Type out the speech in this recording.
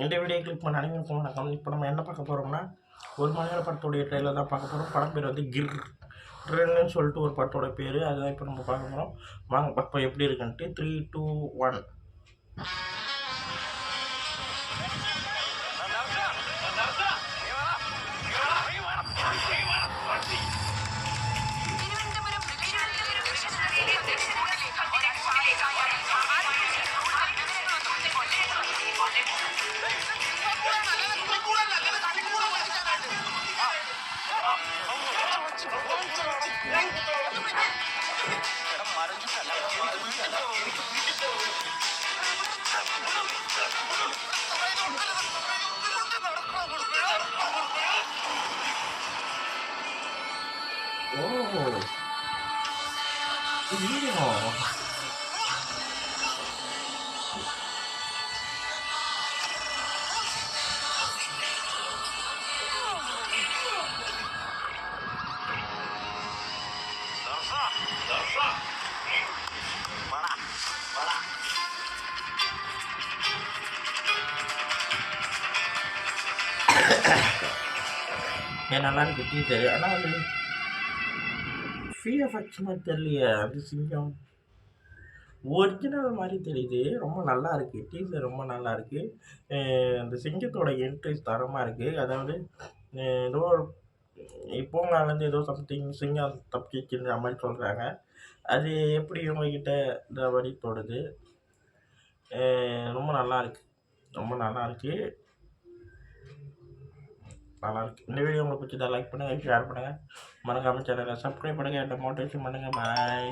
இந்த video click பண்ண அனைவருக்கும் வணக்கம். இப்போ நம்ம என்ன பார்க்க போகிறோம்னா, ஒரு மலையாள படத்துடைய ட்ரெயிலர் தான் பார்க்க போகிறோம். படம் பேர் வந்து கிர்ன்னு சொல்லிட்டு ஒரு படத்தோட பேர். அதுதான் இப்போ நம்ம பார்க்க போகிறோம். வாங்க பார்ப்போம் எப்படி இருக்குன்ட்டு. 3, 2, 1. நல்லா இருக்கு டீச்சர். ஆனால் அது ஃபிஎஃப்எக்ஸ் மாதிரி தெரியலையே. அது சிங்கம் ஒரிஜினல் மாதிரி தெரியுது. ரொம்ப நல்லா இருக்குது டீசர், ரொம்ப நல்லா இருக்குது. அந்த சிங்கத்தோட என்ட்ரி தரமாக இருக்குது. அதாவது ஏதோ இப்போங்காலேருந்து ஏதோ சம்திங் சிங்கம் தப்பிச்சுன்ற மாதிரி சொல்கிறாங்க. அது எப்படி இவங்ககிட்ட இந்த மாதிரி தோடுது. ரொம்ப நல்லா இருக்குது, ரொம்ப நல்லா இருக்குது, நல்லாயிருக்கு. இந்த வீடியோ உங்களுக்கு பிடிச்சதா லைக் பண்ணுங்கள், ஷேர் பண்ணுங்கள், மறக்காமல் சேனலை சப்ஸ்கிரைப் பண்ணுங்கள், என்ன மோட்டிவேஷன் பண்ணுங்கள். பாய்.